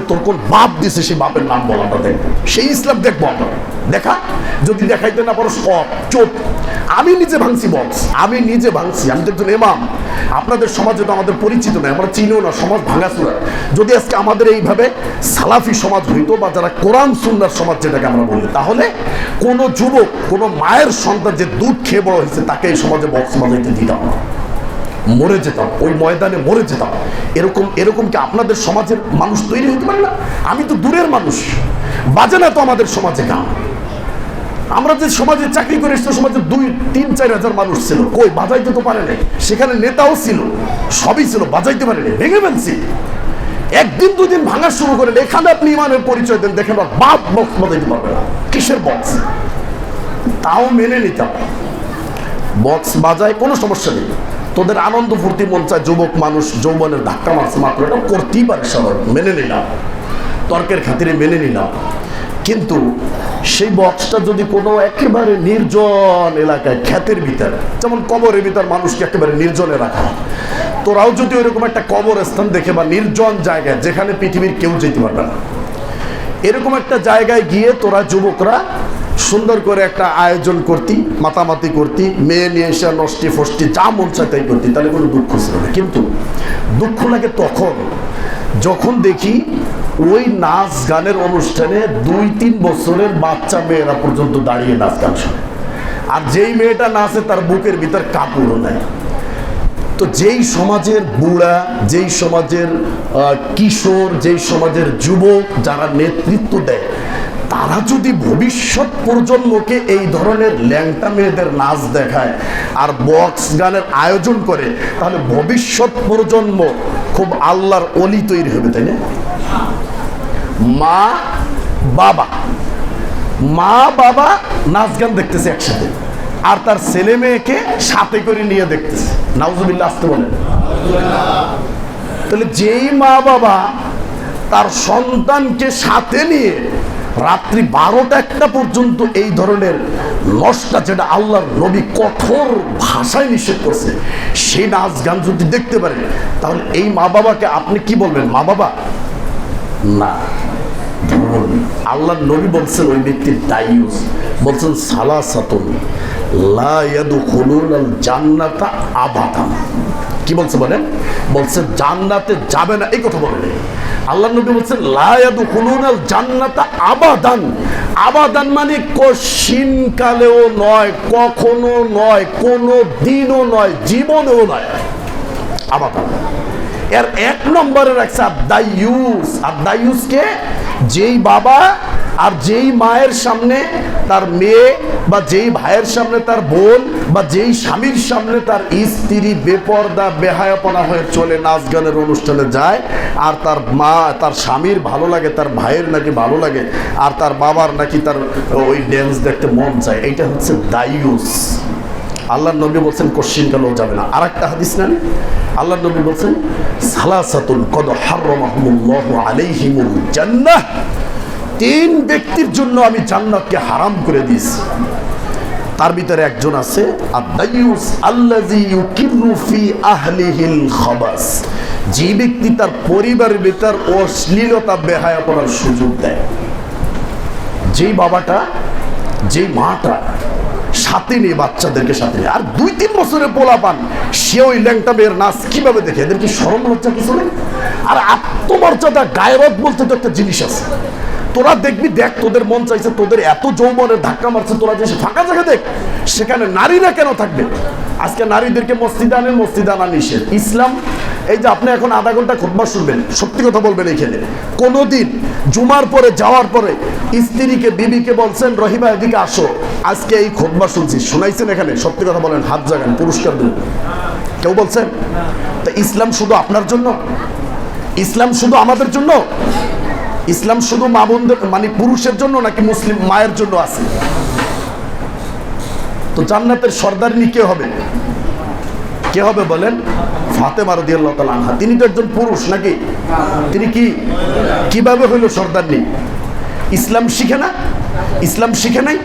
তোর কোন বাপ দিছে সেই বাপের নাম বল, আমরা দেখবো সেই ইসলাম দেখবো আমরা। দেখা, যদি দেখাইতে না পারো সব চোপ। আমি নিজে ভাঙছি বক্স, আমি নিজে ভাঙছি, আমি তো একজন ইমাম। আপনাদের সমাজে তো আমাদের পরিচিত নয়, আমরা চিনিও না, সমাজ ভাঙাচুরা। যদি আজকে আমাদের এইভাবে সালাফি সমাজ হইতো বা যারা কোরআন সুন্নাহর সমাজ যেটাকে আমরা বলি, তাহলে কোন যুবক, কোন মায়ের সন্তান যে দুধ খেয়ে বড় হয়েছে তাকে এই সমাজে বক্স বাজাইতে দিতাম না, মরে যেতাম, ওই ময়দানে মরে যেতাম। এরকম কি আপনাদের সমাজের মানুষ তৈরি হতে পারে না? আমি তো দূরের মানুষ, বাজে না তো আমাদের সমাজে গান। আমরা যে সমাজে চাকরি করে এসেছি, সমাজে 2-3-4 হাজার মানুষ ছিল, কই বাজাইতে তো পারে নাই। সেখানে নেতাও ছিল, সবই ছিল, বাজাইতে পারে নাই, ভেঙে ফেলছি। একদিন দুদিন ভাঙা শুরু করেন, এখানে আপনি ইমানের পরিচয় দেন, দেখেন বাপ বক্স বাজাইতে পারবে না। কিসের বক্স? তাও মেনে নিতাম, বক্স বাজায় কোনো সমস্যা নেই। তোদের আনন্দ ফুর্তি মন চায়, যুবক মানুষ যৌবনের ধাক্কা মারছে মাত্র, এটা করতেই পারে, সবার মেনে নিলাম, তর্কের খাতিরে মেনে নিলাম। কিন্তু সেই বক্সটা যদি কোনো একেবারে নির্জন এলাকায়, ক্ষেতের ভিতর, যেমন কবরের ভিতর মানুষকে একেবারে নির্জনে রাখা, তোরাও যদি ওইরকম একটা কবরস্থান দেখে বা নির্জন জায়গায় যেখানে পৃথিবীর কেউ যেতে পারবে না, এরকম একটা জায়গায় গিয়ে তোরা যুবকরা সুন্দর করে একটা আয়োজন করতি, মাতামাতি করতি, মেয়ে নিয়ে এসে নষ্টি ফষ্টি যা মন চায় তাই করতি, তাহলে কোনো দুঃখ ছিল না। কিন্তু দুঃখ লাগে তখন যখন দেখি ওই নাচ গানের অনুষ্ঠানে 2-3 বছরের বাচ্চা মেয়েরা পর্যন্ত দাঁড়িয়ে নাচ গান শোনে, আর যেই মেয়েটা নাচে তার বুকের ভিতর কাপড়ও নাই। তো যেই সমাজের বুড়া, যেই সমাজের কিশোর, যেই সমাজের যুবক যারা নেতৃত্ব দেয়, তারা যদি ভবিষ্যৎ প্রজন্মকে এই ধরনের ল্যাংটা মেয়েদের নাচ দেখায় আর বক্স গানের আয়োজন করে, তাহলে ভবিষ্যৎ প্রজন্ম খুব আল্লাহর ওলি তৈরি হবে, তাই না? মা বাবা নাচ গান দেখতেছে একসাথে, আর তার ছেলে মেয়েকে সাথে করে নিয়ে দেখতেছে, নাউজুবিল্লাহ আসতে বলেন। তাহলে যেই মা বাবা তার সন্তানকে সাথে নিয়ে রাত্রি 12টা-1টা পর্যন্ত এই ধরনের নষ্টা, যেটা আল্লাহর নবী কঠোর ভাষায় নিষেধ করছে, সেই নাচ গান যদি দেখতে পারেন, তাহলে এই মা বাবাকে আপনি কি বলবেন? মা বাবা না। আল্লাহর নবী বলছেন ওই ব্যক্তির দায়ুস, বলছেন সালাসাতুন লা ইয়াদখুলুনাল জান্নাতা আবাদান। কি বলছে বলেন? বলছে জান্নাতে যাবে না, এই কথা বলেন। আল্লাহর নবী বলছেন লা ইয়াদখুলুনাল জান্নাতা আবাদান। আবাদান মানে কশিন কালেও নয়, কখনো নয়, কোনো দিনও নয়, জীবনেও নয়, আবাদান। এর 1 নম্বরে রাখছে আদায়ুস। আদায়ুসকে যেই বাবা আর যেই মায়ের সামনে তার মেয়ে, বা যেই ভাইয়ের সামনে তার বোন, বা যেই স্বামীর সামনে তার স্ত্রী বেপর্দা বেহায়াপনা হয়ে চলে নাচ গানের অনুষ্ঠানে যায়, আর তার মা, তার স্বামীর ভালো লাগে, তার ভাইয়ের নাকি ভালো লাগে, আর তার বাবার নাকি তার ওই ড্যান্স দেখতে মন চায়, এইটা হচ্ছে দায়ুস। আল্লাহর নবী বলছেন কোশ্চিন কালেও যাবে না। আর একটা হাদিস না, আল্লাহর নবী বলছেন সালাসাতুন কদ হারামাহুমুল্লাহু আলাইহিমুল জান্নাহ। 3 ব্যক্তির জন্য আমি জান্নাতকে হারাম করে দিয়েছি। তার ভিতরে একজন আছে আদায়ুস আল্লাযী ইউকিরু ফি আহলিহিল খাবাস, যে ব্যক্তি তার পরিবারের ভিতর অশ্লীলতা বেহায়াপনার সুযোগ দেয়। যেই বাবাটা, যেই মাটা সাথে নিয়ে বাচ্চাদেরকে সাথে নিয়ে, আর 2-3 বছরের পোলা পান, সে ওই ল্যাংটা মেয়ের নাচ কিভাবে দেখে, এদের কি শরম লজ্জা কিছু নেই? আর আত্মমর্যাদা, গায়রত বলতে তো একটা জিনিস আছে। তোরা দেখবি, দেখ, তোদের মন চাইছে, তোদের এত যৌবনের ধাক্কা মারছে, তোরা যে ফাঁকা জায়গা দেখ, সেখানে নারীরা কেন থাকবে? আজকে নারীদেরকে মসজিদে আনেন, মসজিদে আনা নিষেধ। ইসলাম, এই যে আপনি এখন আধা ঘন্টা খুতবা শুনবেন, সত্যি কথা বলবেন, এইখানে কোনোদিন জুমার পরে যাওয়ার পরে স্ত্রীকে, বিবিকে বলছেন রহিমা এদিকে আসো, আজকে এই খুতবা শুনছি, শোনাইছেন এখানে? সত্যি কথা বলেন, হাত জাগান, পুরস্কার দিন। কেউ বলছেন? তা ইসলাম শুধু আপনার জন্য? ইসলাম শুধু আমাদের জন্য? ইসলাম শুধু মা বোনদের মানে পুরুষের জন্য নাকি মুসলিম মায়ের জন্য আছে? তো জান্নাতের সর্দারনি কে হবে? কে হবে বলেন? ফাতেমা রাদিয়াল্লাহু তাআলা আনহা। তিনি তো একজন পুরুষ নাকি? তিনি কিভাবে হইল সর্দারনি? ইসলাম শিখে না? ইসলাম শিখে নাই,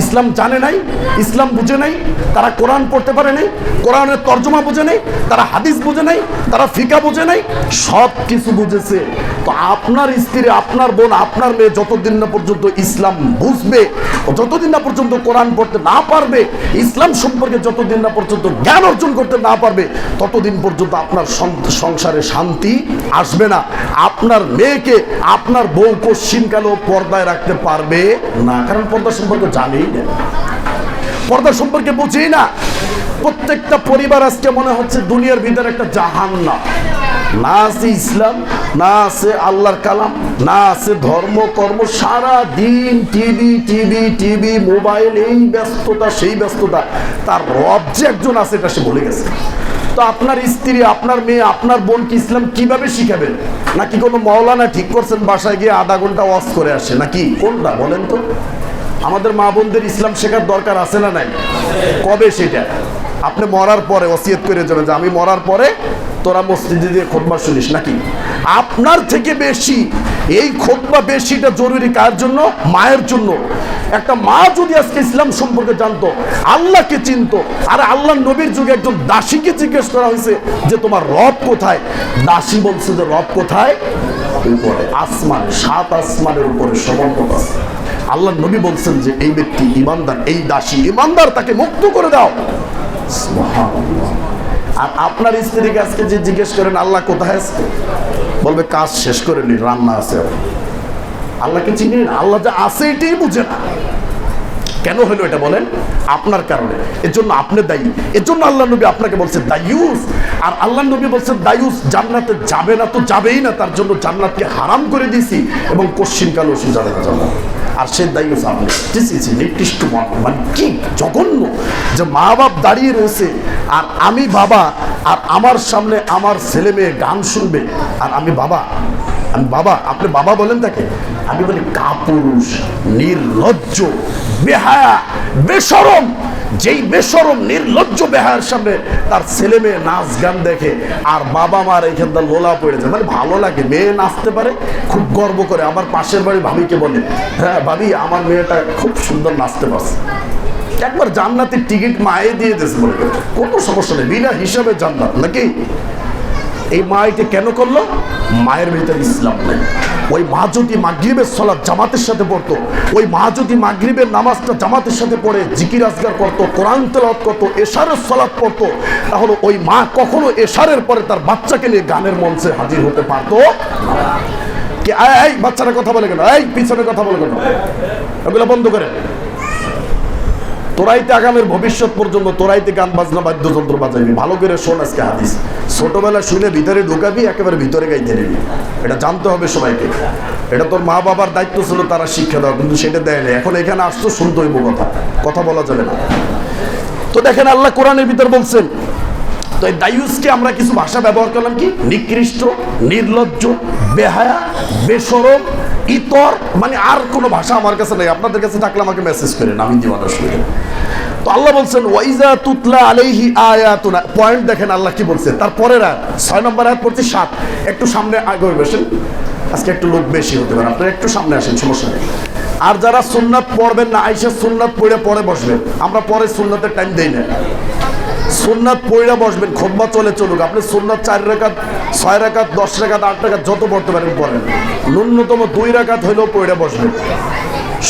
ইসলাম জানে নাই, ইসলাম বুঝে নাই, তারা কোরআন পড়তে পারে নাই, কোরআনের তর্জমা বুঝে নাই, তারা হাদিস বুঝে নাই, তারা ফিকা বুঝে নাই, সব কিছু বুঝেছে। তো আপনার স্ত্রী, আপনার বোন, আপনার মেয়ে যতদিন না পর্যন্ত ইসলাম বুঝবে, যতদিন না পর্যন্ত কোরআন পড়তে না পারবে, ইসলাম সম্পর্কে যতদিন না পর্যন্ত জ্ঞান অর্জন করতে না পারবে, ততদিন পর্যন্ত আপনার সংসারে শান্তি আসবে না। আপনার মেয়েকে আপনার বউ পশ্চিমকালেও পর্দায় রাখতে পারবে না, কারণ পর্দা সম্পর্কে জানেই না, পর্দা সম্পর্কে বুঝেই না। প্রত্যেকটা পরিবার আজকে মনে হচ্ছে দুনিয়ার ভিতরে একটা জাহান্নাম। না আছে ইসলাম, না আছে আল্লাহর কালাম, না আছে ধর্ম কর্ম, সারা দিন টিভি টিভি টিভি মোবাইল, এই ব্যস্ততা সেই ব্যস্ততা। তার রব যে একজন আছে এটা সে ভুলে গেছে। তো আপনার স্ত্রী, আপনার মেয়ে, আপনার বোন কি ইসলাম কিভাবে শিখাবেন? নাকি কোনো মাওলানা ঠিক করছেন বাসায় গিয়ে আধা ঘন্টা ওয়াজ করে আসে, নাকি কোনটা বলেন তো? আমাদের মা বোনদের ইসলাম শেখার দরকার আছে না নাই? কবে সেটা? আপনি মরার পরে ওসিয়ত করে যাবেন যে আমি মরার পরে তোরা মসজিদে দিয়ে খুতবা শুনিস, নাকি? আপনার থেকে বেশি এই খুতবা বেশিটা জরুরি কার জন্য? মায়ের জন্য। একটা মা যদি আজকে ইসলাম সম্পর্কে জানতো, আল্লাহকে চিনতো, আর আল্লাহ নবীর যুগে একজন দাসীকে জিজ্ঞেস করা হয়েছে যে তোমার রব কোথায়? দাসী বলছে যে রব কোথায়? উপরে আসমান, 7 আসমানের উপরে সমর্পণ আছে। আল্লাহ নবী বলছেন যে এই ব্যক্তি ইমানদার, এই দাসী ইমানদার, তাকে মুক্ত করে দাও। সুবহানাল্লাহ। আর আপনার স্ত্রীকে আজকে যে জিজ্ঞেস করেন আল্লাহ কোথায় আছে, বলবে কাজ শেষ করে নি, রান্না আছে। আল্লাহকে চিনি না, আল্লাহ যা আছে এটাই বুঝে না। কেন হলো এটা বলেন? আপনার কারণে। এর জন্য আপনি দায়ী। এর জন্য আল্লাহ নবী আপনাকে বলছে দায়ুস। আর আল্লাহ নবী বলছেন দায়ুস জান্নাতে যাবে না, তো যাবেই না, তার জন্য জান্নাতকে হারাম করে দিয়েছি এবং পশ্চিমকালেও সে যাবে না জান্নাত। আর সে দায়ুস আপনি। নিকৃষ্ট মানে কি জঘন্য যে মা বাপ দাঁড়িয়ে রয়েছে আর আমি বাবা, আর আমার সামনে আমার ছেলে মেয়ে গান শুনবে আর আমি বাবা, আমি বাবা, আপনি বাবা বলেন তাকে? আমি বলি কাপুরুষ, নির্লজ্জ, বেহায়া, বেশরম। যেই বেশরম নির্লজ্জ বেহায়ার সামনে তার ছেলে মেয়ে নাচ গান দেখে আর বাবা মার এইখানটা লোলা পড়ে যায়, মানে ভালো লাগে। মেয়ে নাচতে পারে, খুব গর্ব করে। আমার পাশের বাড়ি ভাবিকে বলে, হ্যাঁ ভাবি আমার মেয়েটা খুব সুন্দর নাচতে পারছে, একবার জান্নাতের টিকিট মায়ে দিয়ে দিয়েছে, বলে কোনো সমস্যা নেই, বিনা হিসাবে জান্নাত, নাকি? এই মা এটা কেন করলো? মায়ের ভিতরে ইসলাম নেই। ওই মা যদি মাগরিবের সালাত জামাতের সাথে পড়তো, ওই মা যদি মাগরিবের নামাজটা জামাতের সাথে পড়ে জিকির আজগার করতো, কোরআন তেলাওয়াত করতো, এশারের সালাত পড়তো, তাহলে ওই মা কখনো এশারের পরে তার বাচ্চাকে নিয়ে গানের মঞ্চে হাজির হতে পারতো কি? এই বাচ্চারা কথা বলে কেন? এই পিছনে কথা বলে কেন? এগুলো বন্ধ করে। তোরাইতে আগামের ভবিষ্যৎ পর্যন্ত তোরাইতে গান বাজনা বাদ্যযন্ত্র বাজাইবি। ভালো করে শোন আজকে হাদিস, ছোটবেলা শুনে ভিতরে ঢুকাবি, একেবারে ভিতরে গাইতে নিবি। এটা জানতে হবে সবাইকে। এটা তোর মা বাবার দায়িত্ব ছিল তারা শিক্ষা দেওয়া, কিন্তু সেটা দেয় না। এখন এখানে আসতো, শুনতে হইব কথা, কথা বলা যাবে না। তো দেখেন আল্লাহ কোরআনের ভিতর বলছেন, তো এই দায়ুসকে আমরা কিছু ভাষা ব্যবহার করলাম কি? নিকৃষ্ট, নির্লজ্জ, বেহায়া, বেশরম, ইতর, মানে আর কোনো ভাষা আমার কাছে নেই। আপনাদের কাছে থাকলে আমাকে মেসেজ করেন, আমি জীবনে শুনে। তো আল্লাহ বলছেন ওয়াইজা তুতলা আলাইহি আয়াতুনা। পয়েন্ট দেখেন আল্লাহ কি বলছে। তারপরের আয়াত 6 নম্বর আয়াত পড়ছি 7। একটু সামনে আগে বসেন, আজকে একটু লোক বেশি হতে পারে, আপনারা একটু সামনে আসেন, সমস্যা নেই। আর যারা সুন্নাত পড়বেন না, আইসা সুন্নাত পড়ে পরে বসবেন। আমরা পরে সুন্নাতের টাইম দেই না, সুন্নাত পড়ে বসবেন। খুতবা চলে চলুক, আপনি সুন্নাত 4 রাকাত, 6 রাকাত, 10 রাকাত, 8 রাকাত যত পড়তে পারেন পড়েন। ন্যূনতম 2 রাকাত হইলেও পড়ে বসবেন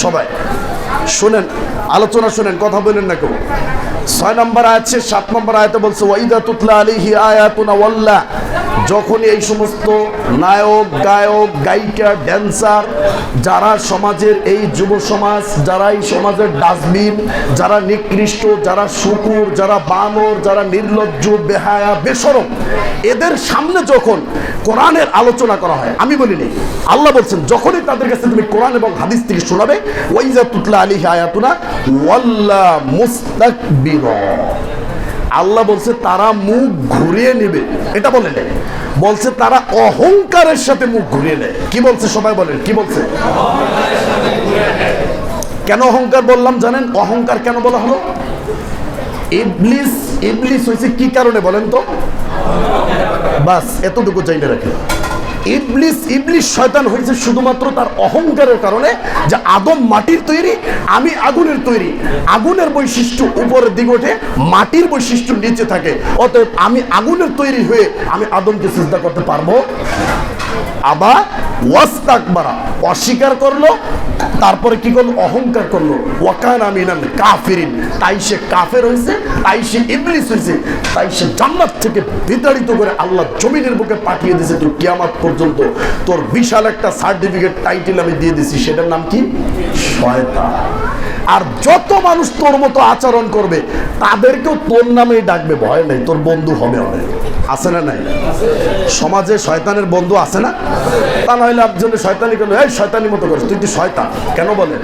সবাই। শুনেন, আলোচনা শুনেন, কথা বলেন না কেউ। 6 নম্বর আয়াত 7 নম্বর আয়াতে বলছে ওয়াইদা তুতলা আলাইহি আয়াতুনা ওয়াল্লা। যখন এই সমস্ত নায়ক, গায়ক, গায়িকা, ড্যান্সার, যারা সমাজের এই যুব সমাজ, যারা এই সমাজের ডাস্টবিন, যারা নিকৃষ্ট, যারা শুকুর, যারা বানর, যারা নির্লজ্জ, বেহায়া, বেশরম, এদের সামনে যখন কোরআনের আলোচনা করা হয়, আমি বলিনি, আল্লাহ বলছেন যখনই তাদের কাছে তুমি কোরআন এবং হাদিস থেকে শোনাবে, ওয়াইজা তুতলা আলাইহি আয়াতুনা ওয়াল্লা মুস্তাকবিরা। আল্লাহ বলছে তারা মুখ ঘুরিয়ে নেবে। এটা বলে নেয়, বলছে তারা অহংকারের সাথে মুখ ঘুরিয়ে নেয়। কি বলছে সবাই বলেন, কি বলছে? কেন অহংকার বললাম জানেন? অহংকার কেন বলা হলো? ইবলিস, ইবলিস হয়েছে কি কারণে বলেন তো? বাস এতটুকু চাইলে রাখেন। ইবলিস শয়তান হয়েছে শুধুমাত্র তার অহংকারের কারণে, যে আদম মাটির তৈরি, আমি আগুনের তৈরি। আগুনের বৈশিষ্ট্য উপরের দিকে ওঠে, মাটির বৈশিষ্ট্য নিচে থাকে। অতএব আমি আগুনের তৈরি হয়ে আমি আদমকে সিজদা করতে পারবো? আবা ওয়াস্তাকবারা, অস্বীকার করলো, তারপরে কি করলো? অহংকার করলো। ওয়াকানা মিনাল কাফিরিন, তাই সে কাফের হয়েছে, তাই সে ইবলিস হয়েছে, তাই সে জান্নাত থেকে বিতাড়িত করে আল্লাহ জমিনের বুকে পাঠিয়ে দিয়েছে। তুই কিয়ামত পর্যন্ত তোর বিশাল একটা সার্টিফিকেট, টাইটেল আমি দিয়ে দিছি, সেটার নাম কি? শয়তান। আর যত মানুষ তোর মতো আচরণ করবে তাদেরকেও তোর নামেই ডাকবে, ভয় নেই, তোর বন্ধু হবে অনেক। আছে না নাই? সমাজে শয়তানের বন্ধু আছে না? তা নইলে একজনে শয়তানি করলো, এই শয়তানি মতো করিস, তুই শয়তান কেন বলে?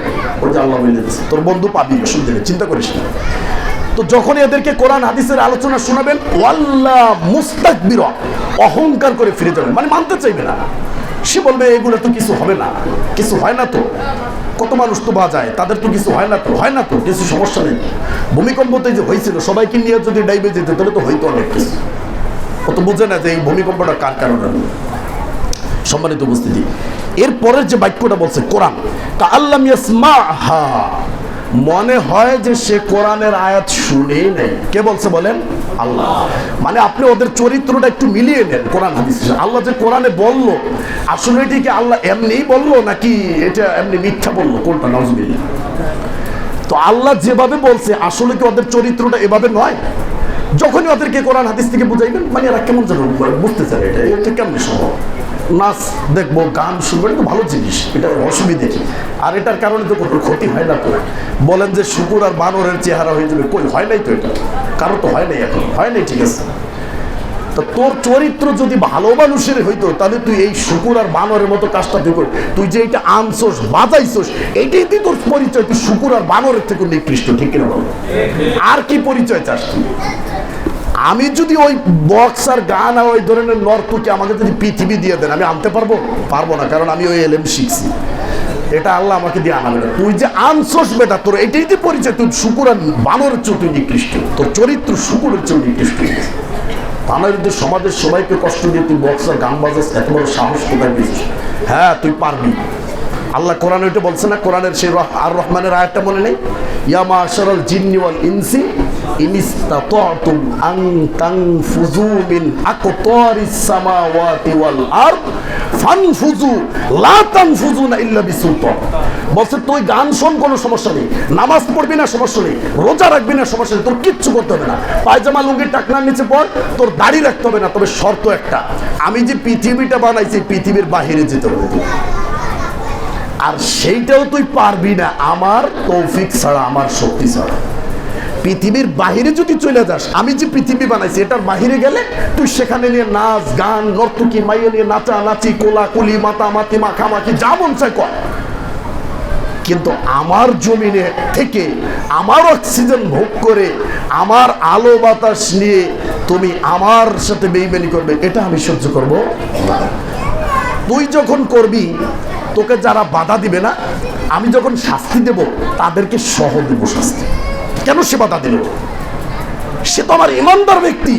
ওই যে আল্লাহ বলে দিচ্ছে, তোর বন্ধু পাবি, শুনতে চিন্তা করিস না। তো যখন এদেরকে কোরআন হাদিসের আলোচনা শোনাবেন, ওয়াল্লাহ মুস্তাকবির, অহংকার করে ফিরে যাবে, মানে মানতে চাইবে না। সে বলবে এগুলো তো কিছু হবে না, কিছু হয় না তো, কত মানুষ তো বাজায়, তাদের তো কিছু হয় না তো, হয় না তো, কিছু সমস্যা নেই। ভূমিকম্পতে যে হয়েছিল সবাইকে নিয়ে যদি ডাইবে যেত তাহলে তো হইতো অনেক কিছু। ও তো বুঝে না যে এই ভূমিকম্পটা কার কারণে। সম্মানিত উপস্থিতি, এরপরের যে বাক্যটা বলছে কোরআন, কাআল্লাম ইয়াসমাহা, মনে হয় যে সে কোরআনের আয়াত শুনেই নেই। কে বলছে বলেন? আল্লাহ। মানে আপনি ওদের চরিত্রটা একটু মিলিয়ে নেন কোরআন হাদিস। আল্লাহ যে কোরআনে বললো, আসলে এটি কি আল্লাহ এমনিই বললো নাকি এটা এমনি মিথ্যা বললো? কোনটা? নাউজুবিল্লাহ। তো আল্লাহ যেভাবে বলছে আসলে কি ওদের চরিত্রটা এভাবে নয়? যখনই ওদেরকে কোরআন হাদিস থেকে বুঝাইবেন, মানে এরা কেমন যেন বুঝতে চায়, এটা কেমন সম্ভব? নাচ দেখবো, গান শুনবো, এটা তো ভালো জিনিস, এটা অসুবিধে কি? আর এটার কারণে তো কোনো ক্ষতি হয় না। তো বলেন যে শুকুর আর বানরের চেহারা হয়ে যাবে, কই হয় নাই তো, এটা কারো তো হয় নাই, এখন হয় নাই, ঠিক আছে। তো তোর চরিত্র যদি ভালো মানুষের হইতো তাহলে তুই এই শুকুর আর বানরের মতো কাজটা তুই কর। তুই যে এটা আনছোস, বাজাইছোস, এইটাই তুই তোর পরিচয়, তুই শুকুর আর বানরের থেকে নিকৃষ্ট, ঠিক কিনা বল? আর কি পরিচয় চাস তুই? আমি যদি ওই বক্স আর গান আর ওই ধরনের নর্তকী আমাকে যদি পৃথিবী দিয়ে দেন, আমি আনতে পারবো? পারবো না, কারণ আমি ওই এলএম শিখছি। এটা আল্লাহ আমাকে দিয়ে আনাবে না। তুই যে আনছোস বেটা, তোর এটাই তো পরিচয়, তুই শুকুর আর বানরের চেয়ে তুই নিকৃষ্ট, তোর চরিত্র শুকুরের চেয়ে নিকৃষ্ট। বানরদের সমাজের সবাইকে কষ্ট দিয়ে তুই বক্স আর গান বাজাস, এত বড় সাহস কোথায় পেয়েছিস? হ্যাঁ, তুই পারবি। আল্লাহ কোরআনে ওইটা বলছে না? কোরআনের সেই আর রহমানের আয়াতটা মনে নেই? ইয়া মাশারাল জিন্নি ওয়াল ইনসি ইনিস্তাতাতুম আন তানফুযু মিন আকতারিস সামাওয়াতি ওয়াল আরদ ফানফুযু লা তানফুযুনা ইল্লা বিসুলতান। বলছে তুই গান শোন, কোনো সমস্যা নেই, নামাজ পড়বি না, সমস্যা নেই, রোজা রাখবি না, সমস্যা নেই, তোর কিচ্ছু করতে হবে না, পায়জামা লুঙ্গির টাকনার নিচে পড়, তোর দাড়ি রাখতে হবে না, তবে শর্ত একটা, আমি যে পৃথিবীটা বানাইছি পৃথিবীর বাহিরে যেতে হবে। আর সেইটাও তুই পারবি না আমার তৌফিক ছাড়া, আমার শক্তি ছাড়া। পৃথিবীর বাহিরে যদি চলে যাস, আমি যে পৃথিবী বানাইছি এটার বাহিরে গেলে তুই সেখানে নিয়ে নাচ গান, নর্তকী মাইয়া নিয়ে নাচা নাচি, কোলাকুলি, মাতামাতি, মাখামাখি, যা মন চায় কর। কিন্তু আমার জমিনে থেকে আমার অক্সিজেন ভোগ করে আমার আলো বাতাস নিয়ে তুমি আমার সাথে বেইমানি করবে, এটা আমি সহ্য করবো না। তুই যখন করবি, তোকে যারা বাধা দিবে না, আমি যখন শাস্তি দেব তাদেরকে সহ দেব শাস্তি। কেন সে বাধা দিল? সে তো আমার ইমানদার ব্যক্তি,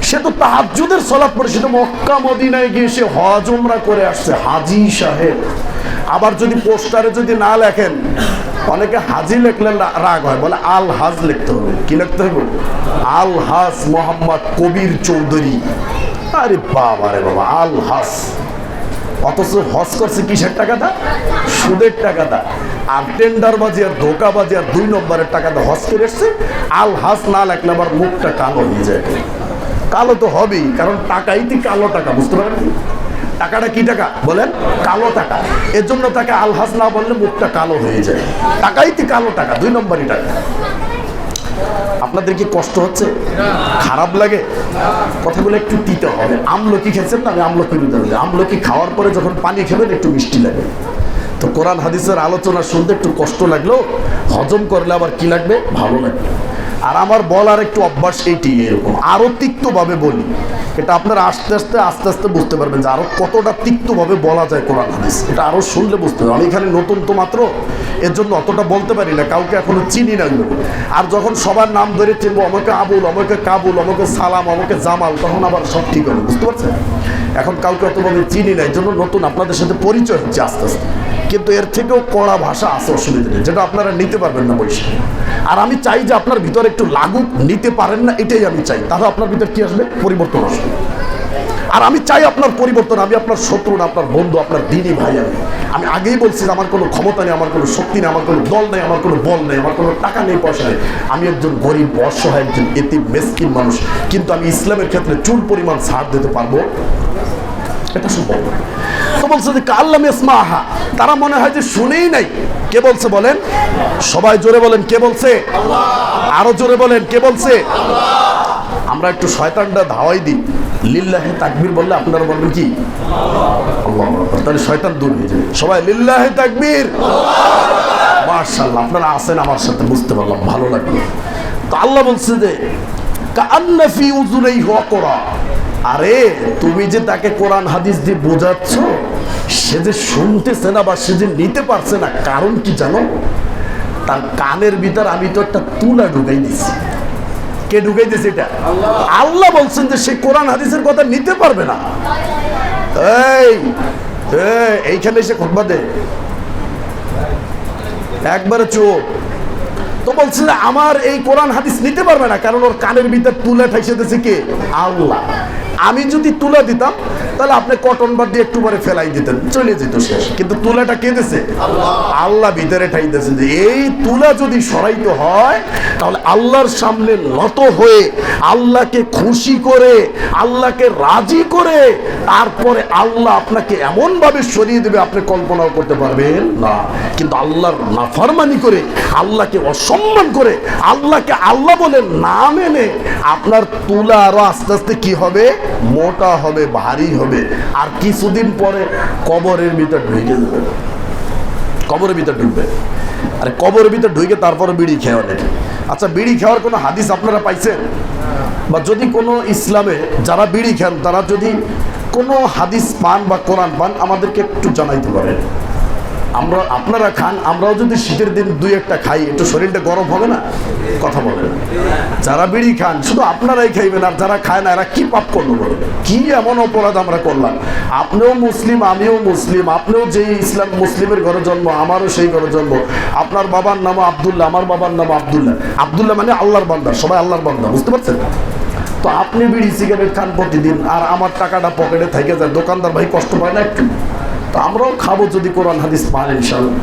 সে তো তাহাজ্জুদের সালাত পড়ে, সে তো মক্কা মদিনায় গিয়ে সে হজ উমরা করে আসছে, হাজি সাহেব। আবার যদি পোস্টারে যদি না লেখেন, অনেকে হাজি লিখলে রাগ হয়, বলে আল হাজ লিখতে হবে। কি লিখতে হবে? আল হাজ মোহাম্মদ কবির চৌধুরী। আরে বাবা রে বাবা, আল হাজ। অথচ হজ করছে কিসের টাকাটা? সুদের টাকাটা। আর টেন্ডারবাজি আর ধোকাবাজি আর 2 নম্বরের টাকাটা হজ করে এসছে। আল হাজ না লেখলে আবার মুখটা কালো হয়ে যায়। কালো তো হবেই, কারণ টাকাই তো কালো টাকা, বুঝতে পারেন? টাকাটা কি টাকা বলেন? কালো টাকা। এর জন্য তাকে আল হাজ না বললে মুখটা কালো হয়ে যায়। টাকাই তো কালো টাকা, 2 নম্বরই টাকা। আপনাদের কি কষ্ট হচ্ছে? খারাপ লাগে? কথাগুলো একটু দিতে হবে। আমলকি খেয়েছেন না? আমি আমলকি দিতে, আমলকি খাওয়ার পরে যখন পানি খাবেন একটু মিষ্টি লাগে। তো কোরআন হাদিসের আলোচনা শুনতে একটু কষ্ট লাগলেও হজম করলে আবার কি লাগবে? ভালো লাগবে। আর আমার বলার একটু অভ্যাস এইটি এরকম, আরো তিক্তভাবে বলি। এটা আপনারা আস্তে আস্তে বুঝতে পারবেন যে আরো কতটা তিক্তভাবে বলা যায় কোরআন হাদিস। এটা আরো শুনলে বুঝতে পারবেন। আমি এখানে নতুন তো মাত্র, এর জন্য অতটা বলতে পারি না, কাউকে এখনো চিনি না। আর যখন সবার নাম ধরে চিনবো, আমাকে আবুল, আমাকে কাবুল, আমাকে সালাম, আমাকে জামাল, তখন আবার সব ঠিক হবে, বুঝতে পারছেন? এখন কাউকে অতভাবে চিনি না, এই জন্য নতুন আপনাদের সাথে পরিচয় হচ্ছে আস্তে আস্তে। কিন্তু এর থেকেও কড়া ভাষা আছে, অসুবিধা নেই, যেটা আপনারা নিতে পারবেন না বলছি। আর আমি চাই যে আপনার ভিতরে একটু লাগুক, নিতে পারেন না এটাই আমি চাই, তাহলে আপনার ভিতরে কি আসবে? পরিবর্তন আসবে। আর আমি চাই আপনার পরিবর্তন। আমি আপনার শত্রু না, আপনার বন্ধু, আপনার দিনই ভাই। আমি আগেই বলছি আমার কোনো ক্ষমতা নেই, আমার কোনো শক্তি নেই, আমার কোনো দল নেই, আমার কোনো বল নেই, আমার কোনো টাকা নেই, পয়সা নেই। আমি একজন গরিব, অসহায়, একজন এতিম মিসকিন মানুষ, কিন্তু আমি ইসলামের ক্ষেত্রে চুল পরিমাণ ছাড় দিতে পারবো, এটা সম্ভব। তো বলছে যে কাল্লাম ইসমাহা, তারা মনে হয় যে শুনেই নাই। কে বলছে বলেন? সবাই জোরে বলেন, কে বলছে? আরো জোরে বলেন, কে বলছে? আমরা একটু শয়তানটা ধাওয়াই দিই, লিল্লাহে তাকবীর বললে আপনারা বলবেন কি? আল্লাহু আকবার, তাহলে শয়তান দূর হয়ে যাবে। সবাই লিল্লাহে তাকবীর। মাশাআল্লাহ, আপনারা আছেন আমার সাথে, বুঝতে পারলাম, ভালো লাগলো। তো আল্লাহ বলছে যে কাআন্না ফি উযুনাইহি ওয়াকরা, আরে তুমি যে তাকে কোরআন হাদিস দিয়ে বোঝাচ্ছ, সে যে শুনতেছে না বা সে যে নিতে পারছে না, কারণ কি জানো? তার কানের ভিতর আমি তো একটা তুলা ঢুকাই দিছি। কে ঢুকাই দিয়েছে এটা? আল্লাহ বলছেন যে সে কোরআন হাদিসের কথা নিতে পারবে না। এইখানে এসে খুতবা দে, একবারে চুপ। তো বলছে যে আমার এই কোরআন হাদিস নিতে পারবে না, কারণ ওর কানের ভিতর তুলা ঠাইসে দিয়েছে কে? আল্লাহ। আমি যদি তুলা দিতাম তাহলে আপনি কটন বার দিয়ে একটু পরে ফেলাই দিতেন, চলে যেত শেষ। কিন্তু তুলাটা কে দিয়েছে? আল্লাহ ভিতরে ঠাই দিয়েছে। যে এই তুলা যদি সরাইতে হয়, তাহলে আল্লাহর সামনে নত হয়ে, আল্লাহকে খুশি করে, আল্লাহকে রাজি করে, তারপরে আল্লাহ আপনাকে এমন ভাবে সরিয়ে দেবে আপনি কল্পনাও করতে পারবেন না। কিন্তু আল্লাহর নাফরমানি করে, আল্লাহকে অসম্মান করে, আল্লাহকে আল্লাহ বলে না মেনে, আপনার তুলা আরো আস্তে আস্তে কি হবে? মোটা হবে, ভারী হবে, আর কিছুদিন পরে কবরের ভিতর ঢুকে যাবে। কবরের ভিতর ঢুকবে। আরে কবরের ভিতর ঢুকে তারপরে বিড়ি খেয়ে অনেকে। আচ্ছা, বিড়ি খাওয়ার কোনো হাদিস আপনারা পাইছেন? বা যদি কোনো ইসলামে যারা বিড়ি খান তারা যদি কোনো হাদিস পান বা কোরআন পান, আমাদেরকে একটু জানাইতে পারেন। আপনারা খান, আমরাও যদি শীতের দিন দুই একটা খাই, একটু শরীরটা গরম হবে না? কথা বলেন। যারা বিড়ি খান শুধু আপনারাই খাইবেন, আর যারা খায় না এরা কি পাপ করলো বলে? কি এমন অপরাধ আমরা করলাম? আপনিও মুসলিম, আমিও মুসলিম, আপনিও যে ইসলাম মুসলিমের ঘরে জন্ম, আমারও সেই ঘরে জন্ম। আপনার বাবার নাম আব্দুল্লাহ, আমার বাবার নাম আব্দুল্লাহ। আব্দুল্লাহ মানে আল্লাহর বান্দা, সবাই আল্লাহর বান্দা, বুঝতে পারছেন? তো আপনি বিড়ি সিগারেট খান প্রতিদিন, আর আমার টাকাটা পকেটে থেকে যায়, দোকানদার ভাই কষ্ট পায় না একটু? তো আমরাও খাবো যদি কোরআন হাদিস পান ইনশাআল্লাহ।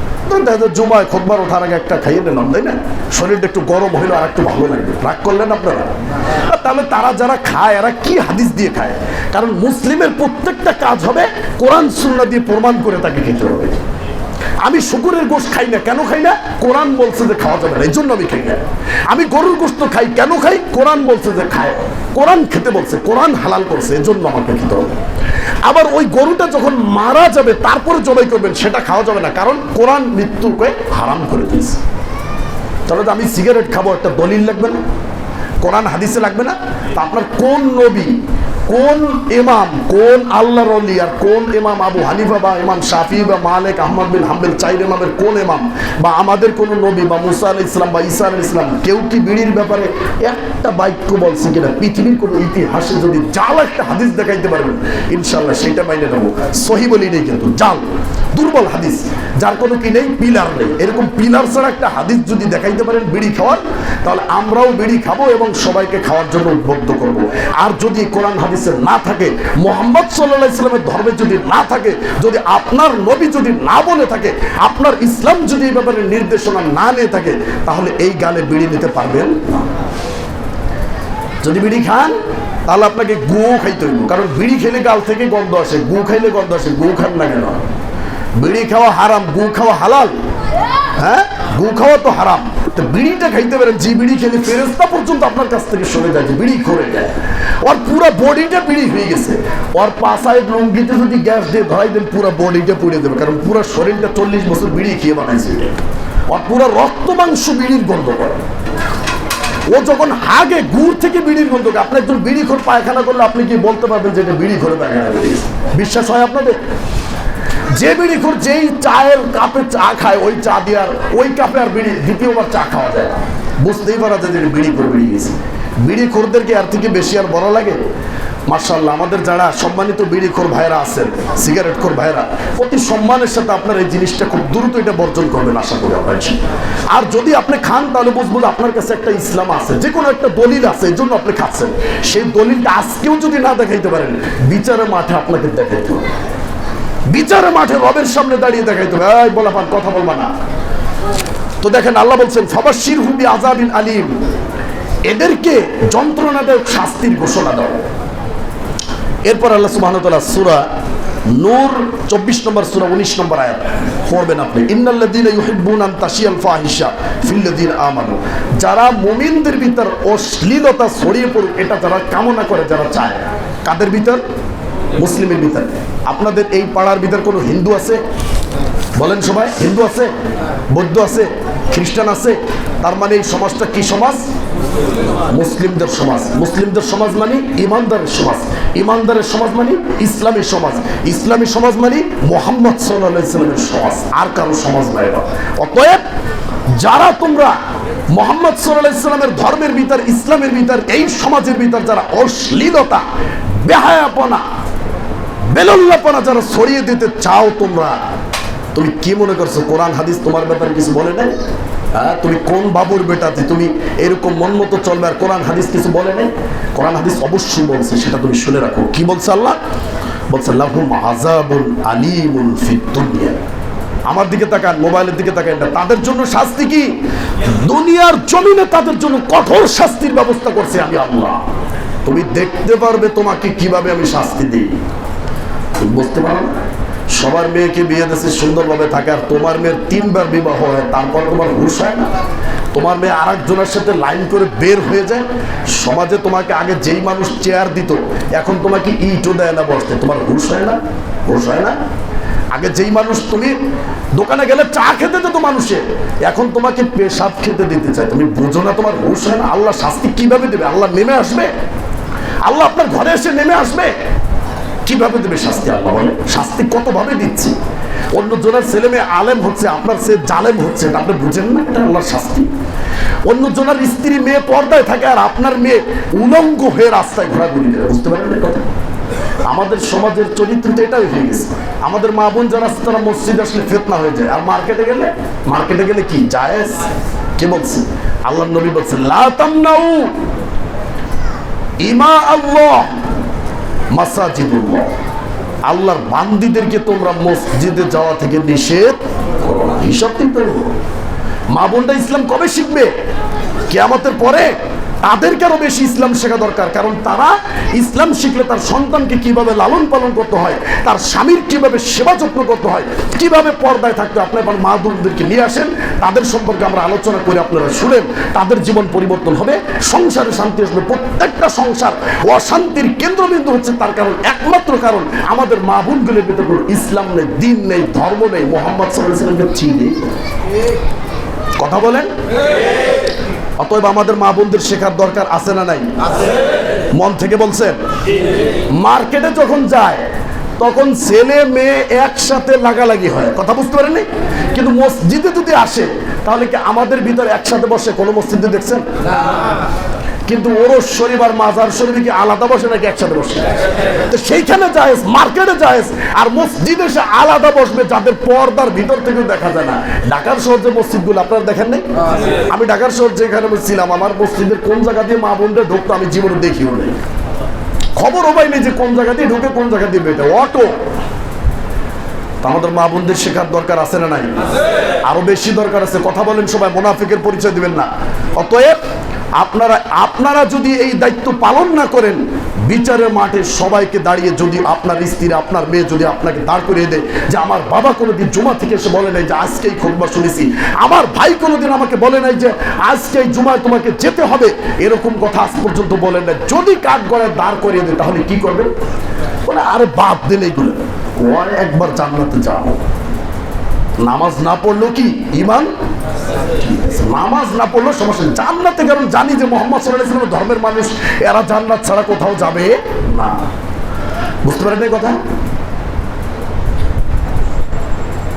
জুমায় খুতবার ওঠার আগে একটা খাইয়ে নিলাম, তাই না? শরীরটা একটু গরম হইলো, আর একটু ভালো লাগবে। রাগ করলেন আপনারা? তাহলে তারা যারা খায় এরা কি হাদিস দিয়ে খায়? কারণ মুসলিমের প্রত্যেকটা কাজ হবে কোরআন সুন্নাহ দিয়ে প্রমাণ করে তাকে খেতে হবে। আমি শুকুরের গোশত খাই না, কেন খাই না? কোরআন বলছে যে খাওয়া যাবে না, এই জন্য আমি খাই না। আমি গরুর গোশত খাই, কেন খাই? কোরআন বলছে যে খায়, কোরআন খেতে বলছে, কোরআন হালাল করছে, এই জন্য আমাকে খেতে হবে। আবার ওই গরুটা যখন মারা যাবে তারপরে জবাই করবেন, সেটা খাওয়া যাবে না, কারণ কোরআন মৃত্যুকে হারাম করে দিয়েছে। তাহলে তো আমি সিগারেট খাবো, একটা দলিল লাগবে না? কোরআন হাদিসে লাগবে না? তা আপনার কোন নবী, কোন ইমাম, কোন আল্লাহর ওলি, আর কোন ইমাম আবু হানিফা বা ইমাম শাফি বা মালিক, আহমদ বিন হাম্বল, চার ইমামের কোন ইমাম বা আমাদের কোন নবী বা মুসা আলাইহিস সালাম বা ঈসা আলাইহিস সালাম কেউ কি বিড়ির ব্যাপারে একটা বাক্য বলছে কিনা? পৃথিবীর কোন ইতিহাসে যদি জাল একটা হাদিস দেখাইতে পারবেন, ইনশাআল্লাহ সেটা মাইনে নেব। সহিহ বলি নেই, কিন্তু জাল, দুর্বল হাদিস, যার কোনো কি নেই, পিলার নেই, এরকম পিলার ছাড়া একটা হাদিস যদি দেখাইতে পারেন বিড়ি খাওয়ার, তাহলে আমরাও বিড়ি খাবো এবং সবাইকে খাওয়ার জন্য উদ্বুদ্ধ করব। আর যদি কোরআন হাদিসে না থাকে, মুহাম্মদ সাল্লাল্লাহু আলাইহি সাল্লামের ধর্মে যদি না থাকে, যদি আপনার নবী যদি না বলে থাকে, আপনার ইসলাম যদি এই ব্যাপারে নির্দেশনা না নিয়ে থাকে, তাহলে এই গালে বিড়ি নিতে পারবেন না। যদি বিড়ি খান তাহলে আপনাকে গু খাইতে হইব, কারণ বিড়ি খেলে গাল থেকে গন্ধ আসে, গু খাইলে গন্ধ আসে। গু খান না কেন? বিড়ি খাওয়া হারাম, গু খাওয়া হালাল। হ্যাঁ, গু খাওয়া তো হারাম, তো বিড়িটা খাইতে পারেন। যে বিড়ি খেলে ফেরেশতা পর্যন্ত আপনার কাছ থেকে সরে যায়, যে বিড়ি করে যায়, ওর পুরো বডিটা বিড়ি হয়ে গেছে। ওর পাশায় লুঙ্গিতে যদি গ্যাস দিয়ে ধরাই দেন, পুরো বডিটা পুড়ে দেবে, কারণ পুরো শরীরটা 40 বছর বিড়ি খেয়ে বানাইছে। ওর পুরো রক্ত মাংস বিড়ির গন্ধ করে। ও যখন হাগে গুড় থেকে বিড়ির গন্ধ, আপনি একজন বিড়িখোর পায়খানা করলে আপনি কি বলতে পারবেন যে এটা বিড়িখোর পায়খানা বেরিয়েছে? বিশ্বাস হয় আপনাদের? যে বিড়িখোর যেই চায়ের কাপে চা খায়, ওই চা দিয়ে আর ওই কাপে আর বিড়ি দ্বিতীয়বার চা খাওয়া যায় না, বুঝতেই পারা যায় যে বিড়িখোর বেরিয়ে গেছে। বিড়িখোরদেরকে আর থেকে বেশি আর বড় লাগে? মাশাআল্লাহ, আমাদের যারা সম্মানিত বিড়িখোর ভাইরা আছেন, সিগারেটখোর ভাইরা, অতি সম্মানের সাথে আপনার এই জিনিসটা খুব দ্রুত এটা বর্জন করবেন আশা করি আপনার। আর যদি আপনি খান তাহলে বুঝবো আপনার কাছে একটা ইসলাম আছে, যে কোনো একটা দলিল আছে, এই জন্য আপনি খাচ্ছেন। সেই দলিলটা আজকেও যদি না দেখাইতে পারেন, বিচারের মাঠে আপনাকে দেখাইতে হবে। বিচারের মাঠে রবের সামনে দাঁড়িয়ে দেখাইতে হবে, এই বলা পান কথা বলবা না। তো দেখেন আল্লাহ বলছেন ফাবাশশিরহু বিআযাবিন আলীম, এদেরকে যন্ত্রণাদায়ক শাস্তির ঘোষণা দাও। এরপর আল্লাহ সুবহানাহু ওয়া তাআলা সূরা নূর 24 নম্বর সূরা 19 নম্বর আয়াত পড়বেন আপনি। ইন্নাল্লাযীনা ইউহিব্বুনা আন তাশিয়াল ফাহিশা ফিল্লাযীনা আমানু, যারা মুমিনদের ভিতর অশ্লীলতা ছড়িয়ে পড়ুক এটা যারা কামনা করে, যারা চায়, কাদের ভিতর? মুসলিমের ভিতর। আপনাদের এই পাড়ার ভিতর কোনো হিন্দু আছে? বলেন সবাই, হিন্দু আছে, বৌদ্ধ আছে, খ্রিস্টান আছে? তার মানে এই সমাজটা কি সমাজ? মুসলিমদের সমাজ। মুসলিমদের সমাজ মানে ইমানদারের সমাজ, ইমানদারের সমাজ মানে ইসলামী সমাজ, ইসলামী সমাজ মানে মুহাম্মদ সাল্লাল্লাহু আলাইহি ওয়াসাল্লামের সমাজ, আর কারো সমাজ নয়। অতএব যারা তোমরা মুহাম্মদ সাল্লাল্লাহু আলাইহি ওয়াসাল্লামের ধর্মের ভিতর, ইসলামের ভিতর, এই সমাজের ভিতর যারা অশ্লীলতা, বেহায়াপনা, বেলল্লাপনা যারা ছড়িয়ে দিতে চাও, তুমি কি মনে করছো কোরআন হাদিস তোমার ব্যাপারে কিছু বলে নাই? হ্যাঁ, তুমি কোন বাবুর বেটাতে তুমি এরকম মন মতো চলবে আর কোরআন হাদিস কিছু বলে নাই? কোরআন হাদিস অবশ্যই বলছে, সেটা তুমি শুনে রাখো। কি বলছে আল্লাহ? বলছে লাহুম আযাবুন আলীমুন ফিদ দুনিয়া। আমার দিকে তাকান, মোবাইলের দিকে তাকান, তাদের জন্য শাস্তি কি? দুনিয়ার জমিনে তাদের জন্য কঠোর শাস্তির ব্যবস্থা করছে আমি আল্লাহ। তুমি দেখতে পারবে তোমাকে কিভাবে আমি শাস্তি দিই। তুমি বুঝতে পারো না? সবার মেয়েকে বিয়ে দিয়েছে, সুন্দরভাবে থাকে, আর তোমার মেয়ের 3 বার বিবাহ হয়, তারপর তোমার হুঁশ হয় না? তোমার মেয়ে আর একজনের সাথে লাইন করে বের হয়ে যায়। সমাজে তোমাকে আগে যেই মানুষ চেয়ার দিত, এখন তোমাকে ইটও দেয় না বসতে, তোমার হুঁশ হয় না? হুঁশ হয় না? আগে যেই মানুষ তুমি দোকানে গেলে চা খেতে দিত মানুষে, এখন তোমাকে পেশাব খেতে দিতে চায়, তুমি বুঝো না? তোমার হুঁশ হয় না? আল্লাহ শাস্তি কিভাবে দেবে? আল্লাহ নেমে আসবে? আল্লাহ আপনার ঘরে এসে নেমে আসবে? কিভাবে দেবে শাস্তি? আল্লাহ বলে শাস্তি কতভাবে দিচ্ছি। অন্য জনের ছেলে মেয়ে আলেম হচ্ছে, আপনার সে জালেম হচ্ছে, আপনি বুঝেন না? এটা আল্লাহর শাস্তি। অন্য জনের স্ত্রী মেয়ে পর্দায় থাকে, আর আপনার মেয়ে উলঙ্গ হয়ে রাস্তায় ঘোরাঘুরি করে, বুঝতে পারেন না কথা? আমাদের সমাজের চরিত্রটা এটাই হয়ে গেছে। আমাদের মা বোন যারা আছে তারা মসজিদ আসলে ফিতনা হয়ে যায়, আর মার্কেটে গেলে কি জায়েজ? কে বলছে? আল্লাহর নবী বলছেন লা তামনাউ ইমা আল্লাহ মাসাজিদুল্লাহ, আল্লাহর বান্দীদেরকে তোমরা মসজিদে যাওয়া থেকে নিষেধ করো না। হিসাব দিতে হবে। মা বোনটা ইসলাম কবে শিখবে? কিয়ামতের পরে। তাদেরকে আরো বেশি ইসলাম শেখা দরকার, কারণ তারা ইসলাম শিখলে তার সন্তানকে কিভাবে লালন পালন করতে হয়, তার স্বামীর কিভাবে সেবা যত্ন করতে হয়, কিভাবে পর্দায় থাকতে। আপনি আপনার মা বোনদেরকে নিয়ে আসেন, তাদের সম্পর্কে আমরা আলোচনা করে আপনারা শুনেন, তাদের জীবন পরিবর্তন হবে, সংসারে শান্তি আসবে। প্রত্যেকটা সংসার অশান্তির কেন্দ্রবিন্দু হচ্ছে তার কারণ, একমাত্র কারণ আমাদের মা বোনগুলোর ভিতরে ইসলাম নেই, দিন নেই, ধর্ম নেই, মুহাম্মদ সাল্লাল্লাহু আলাইহি ওয়াসাল্লামকে চিনি। কথা বলেন? অতএব আমাদের মা বোনদের শেখার দরকার আছে না নাই? মন থেকে বলছেন? মার্কেটে যখন যায় তখন ছেলে মেয়ে একসাথে লাগালাগি হয়, কথা বুঝতে পারেননি? কিন্তু মসজিদে যদি আসে তাহলে কি আমাদের ভিতর একসাথে বসে? কোনো মসজিদে দেখছেন? কিন্তু ওরস শরীফ আর মাজার শরীফে কি আলাদা বসে নাকি একসাথে বসে? তো সেইখানে জায়েজ, মার্কেটে জায়েজ, আর মসজিদে এসে আলাদা বসবে যাদের পর্দার ভিতর থেকে দেখা যায় না। ঢাকার শহর যে মসজিদগুলো আপনারা দেখেন নাই? আমি ঢাকার শহর যেখানে ছিলাম, আমার মসজিদের কোন জায়গা দিয়ে মা বোনরা ঢুকতো আমি জীবনে দেখিও নেই, খবরও পাইনি যে কোন জায়গা দিয়ে ঢুকে কোন জায়গা দিয়ে বেরোতে। অটো। আমাদের মা বোনদের শেখার দরকার আছে না নাই? আরো বেশি দরকার আছে। কথা বলেন সবাই, মুনাফিকের পরিচয় দিবেন না। অতএব আপনারা যদি এই দায়িত্ব পালন না করেন, বিচারের মাঠে সবাইকে দাঁড়িয়ে যদি আপনার স্ত্রী, আপনার মেয়ে যদি আপনাকে দাঁড় করিয়ে দেয় যে আমার বাবা কোনোদিন জুমা থেকে এসে বলে নাই যে আজকেই খুতবা শুনেছি, আমার ভাই কোনোদিন আমাকে বলে নাই যে আজকেই জুমায় তোমাকে যেতে হবে, এরকম কথা আজ পর্যন্ত বলেন নাই, যদি কাঠ গড়ায় দাঁড় করিয়ে দেয় তাহলে কি করবে? বলে আরে বাদ দিলেই গুলো একবার জান্নাতে যাবো। নামাজ না পড়লেও কি ঈমান? নামাজ না পড়লেও সমস্যা নেই, জান্নাতে। কারণ জানি যে মুহাম্মদ সাল্লাল্লাহু আলাইহি ওয়াসাল্লাম ধর্মের মানুষ, এরা জান্নাত ছাড়া কোথাও যাবে না। বুঝতে পারেন এই কথা?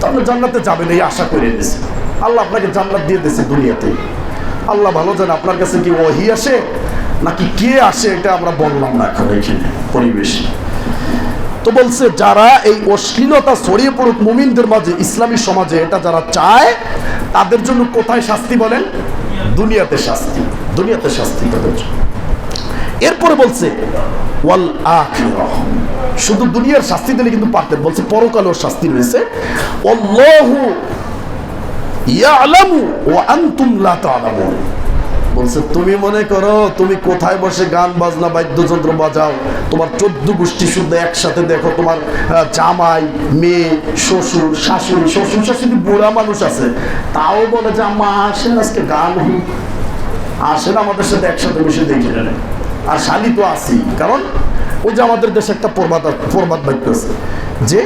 আপনি জান্নাতে যাবেন এই আশা করে দিয়েছে আল্লাহ, আপনাকে জান্নাত দিয়ে দিয়েছে দুনিয়াতে। আল্লাহ ভালো জানে আপনার কাছে কি ওহী আসে নাকি কে আসে, এটা আমরা বললাম না এখন এখানে পরিবেশ। তো বলছে যারা এই অশ্লীলতা ছড়িয়ে পড়ুক মুমিনদের মাঝে, ইসলামী সমাজে, এটা যারা চায় তাদের জন্য কোথায় শাস্তি বলেন? দুনিয়াতে শাস্তি, দুনিয়াতে শাস্তি তাদের জন্য। এরপরে বলছে ওয়াল আখিরাহ, শুধু দুনিয়ার শাস্তি দিলে কিন্তু পারতেন, বলছে পরকালেও শাস্তি রয়েছে। আল্লাহু ইয়ালামু ওয়া আনতুম লা তা'লামুন, বলছে তুমি মনে করো তুমি কোথায় বসে গান বাজনা বাদ্যযন্ত্র বাজাও, তোমার 14 গোষ্ঠী শুদ্ধ একসাথে দেখো, তোমার জামাই, মেয়ে, শ্বশুর, শাশুড়ি, শ্বশুর শাশুড়ি বুড়া মানুষ আছে, তাও বলে যে আম্মা আসেন আজকে গান হোক, আসেন আমাদের সাথে একসাথে বসে দেখে নেন। আর শালি তো আছি, কারণ ওই যে আমাদের দেশে একটা প্রবাদ বাক্য আছে যে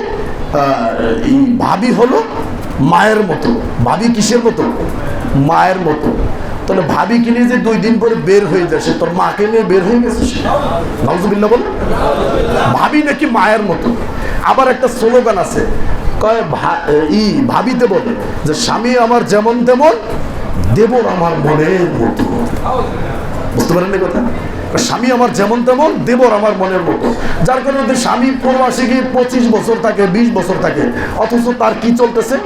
এই ভাবি হলো মায়ের মতো। ভাবি কিসের মতো? মায়ের মতো। তাহলে ভাবি কিনে যে 2 দিন পরে বের হয়ে যায়, সে তোর মাকে নিয়ে বের হয়ে গেছে। নাউজুবিল্লাহ বল। ভাবি নাকি মায়ের মতো। আবার একটা স্লোগান আছে, কয় ভাবিতে বলে যে স্বামী আমার যেমন তেমন, দেবর আমার মনের মতো। বুঝতে পারেন না কথা? স্বামী আমার যেমন তেমন, দেবর আমার মনের মতো। যার কারণে স্বামী প্রবাসে গিয়ে 25 বছর থাকে, 20 বছর থাকে, অথচ তার কি চলতেছে?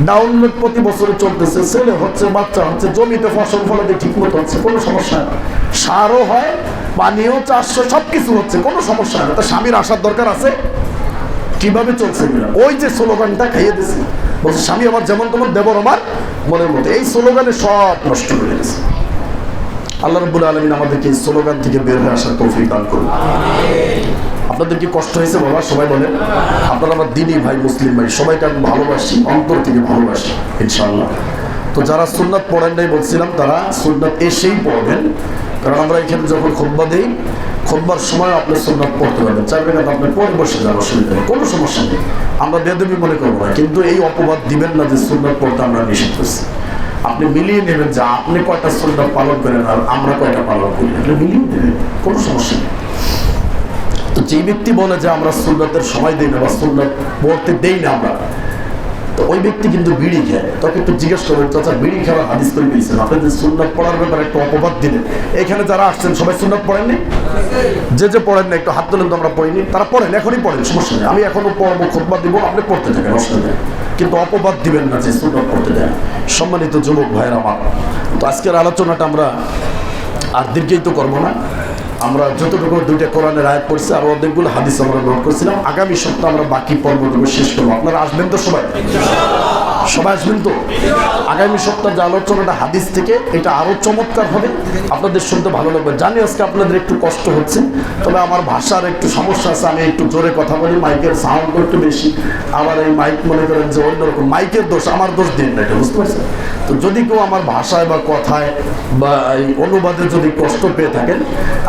ডাউনলোড প্রতি বছরে চলতেছে, ছেলে হচ্ছে, বাচ্চা হচ্ছে, জমিতে ফসল ফলাতে ঠিক মতো হচ্ছে, কোনো সমস্যা নেই, সারও হয়, পানিও চাষ, সবকিছু হচ্ছে, কোনো সমস্যা নেই। তা স্বামীর আসার দরকার আছে? কিভাবে চলছে? ওই যে স্লোগানটা খাইয়ে দিচ্ছে, বলছে স্বামী আমার যেমন তেমন, দেবর আমার মনের মতো। এই স্লোগানে সব নষ্ট করে গেছে। আল্লাহ রাব্বুল আলামিন আমাদেরকে এই স্লোগান থেকে বের হয়ে আসার তৌফিক দান করুন। আপনাদের কি কষ্ট হয়েছে বাবা? সবাই বলেন। আপনারা আমার দিনী ভাই, মুসলিম ভাই, সবাইকে আমি ভালোবাসি, অন্তর থেকে ভালোবাসি ইনশাআল্লাহ। তো যারা সুন্নাত পড়েন নাই বলছিলাম, তারা সুন্নাত এসেই পড়বেন, কারণ আমরা এখানে যখন খুতবা দেই, খুতবার সময় আপনি সুন্নাত পড়তে পারবেন, চাইবেন না আপনি পরে বসে যান, অসুবিধা নেই, কোনো সমস্যা নেই। আমরা বেদবি মনে করবো না, কিন্তু এই অপবাদ দিবেন না যে সুন্নাত পড়তে আমরা নিষেধ করছি। আপনি মিলিয়ে নেবেন যে আপনি কয়টা সুন্নাত পালন করেন আর আমরা কয়টা পালন করি, আপনি মিলিয়ে নেবেন, কোনো সমস্যা নেই। তো যেই ব্যক্তি বলে যে আমরা সুন্নাতের সময় দেই না বা সুন্নাত পড়তে দেই না আমরা, তো ওই ব্যক্তি কিন্তু বিড়ি খায়। তাকে একটু জিজ্ঞেস করবেন, চাচা বিড়ি খাওয়ার হাদিস করে দিয়েছেন, আপনি যে সুন্নাত পড়ার ব্যাপারে একটু অপবাদ দিলেন। এখানে যারা আসছেন সবাই সুন্নাত পড়েননি? যে পড়েন না একটু হাত তোলেন তো, আমরা পড়িনি। তারা পড়েন, এখনই পড়েন, সমস্যা নেই, আমি এখনো পড়বো, খুতবা দিব, আপনি পড়তে থাকেন, অসুবিধা নেই, কিন্তু অপবাদ দিবেন না যে সুন্নাত পড়তে দেন। সম্মানিত যুবক ভাইয়ের আমার, তো আজকের আলোচনাটা আমরা আর দীর্ঘায়িত করবো না। আমরা যতটুকু 2টা কোরআনের আয়াত পড়ছি, আর অনেকগুলো হাদিস আমরা নোট করছিলাম। আগামী সপ্তাহে আমরা বাকি পর্বটুকু শেষ করবো। আপনারা আসবেন তো? সবাই সবাই আসবেন তো? আগামী সপ্তাহে যে আলোচনাটা হাদিস থেকে, এটা আরো চমৎকার হবে, আপনাদের শুনতে ভালো লাগবে। জানি আজকে আপনাদের একটু কষ্ট হচ্ছে, তবে আমার ভাষার একটু সমস্যা আছে, আমি একটু জোরে কথা বলি, মাইকের সাউন্ড একটু বেশি। আবার এই মাইক মনে করেন যে অন্যরকম, মাইকের দোষ, আমার দোষ দিন না, এটা বুঝতে পারছেন? তো যদি কেউ আমার ভাষায় বা কথায় বা এই অনুবাদে যদি কষ্ট পেয়ে থাকেন,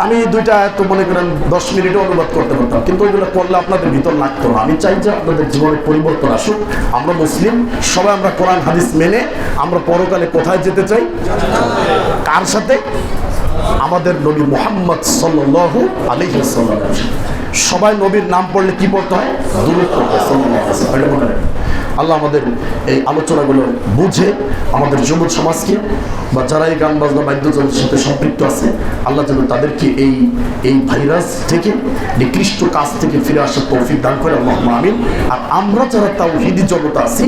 আমি 2টা আয়াত মনে করেন 10 মিনিটে অনুবাদ করতে পারতাম, কিন্তু ওইগুলো করলে আপনাদের ভিতর লাগতো না। আমি চাই যে আপনাদের জীবনে পরিবর্তন আসুক। আমরা মুসলিম, সবাই আমরা কোরআন হাদিস মেনে আমরা পরকালে কোথায় যেতে চাই? কার সাথে? আমাদের নবী মুহাম্মদ সাল্লাল্লাহু আলাইহি ওয়াসাল্লাম। সবাই নবীর নাম পড়লে কি পড়তে হয়? দুরূদ পড়তে হয় সাল্লাল্লাহু আলাইহি ওয়াসাল্লাম। এটা মনে রাখবেন। আল্লাহ আমাদের এই আলোচনাগুলো বুঝে আমাদের যুব সমাজকে বা যারা এই গান বাজনা বাদ্যযন্ত্রের সাথে সম্পৃক্ত আছে, আল্লাহ যেন তাদেরকে এই ভাইরাস থেকে, নিকৃষ্ট কাজ থেকে ফিরে আসার তৌফিক দান করে, আল্লাহুম্মা আমিন। আর আমরা যারা তাওহীদি জগতে আছি,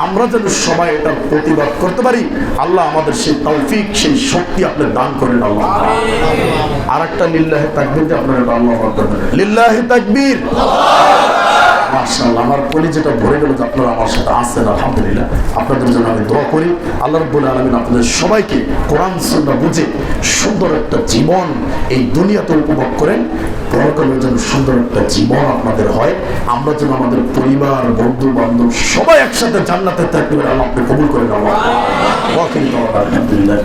আমরা যেন সবাই এটার প্রতিবাদ করতে পারি। আল্লাহ আমাদের সেই তৌফিক, সেই শক্তি আপনি দান করেন আল্লাহ। আর একটা লিল্লাহি তাকবীর দিয়ে আপনারা আল্লাহু আকবার বলেন। লিল্লাহি তাকবীর। মাশাআল্লাহ, আমার কলিজাটা ভরে গেল যে আপনারা আমার সাথে আছেন। আলহামদুলিল্লাহ, আপনাদের জন্য আমি দোয়া করি আল্লাহ রাব্বুল আলামিন আপনাদের সবাইকে কোরআন সুন্নাহ বুঝে সুন্দর একটা জীবন এই দুনিয়াতে উপভোগ করেন, পরকালের যেন সুন্দর একটা জীবন আপনাদের হয়। আমরা যেন আমাদের পরিবার, বন্ধু বান্ধব সবাই একসাথে জান্নাতে থাকতে পারি। আল্লাহ আপনি কবুল করেন। আল্লাহ আলহামদুলিল্লাহ।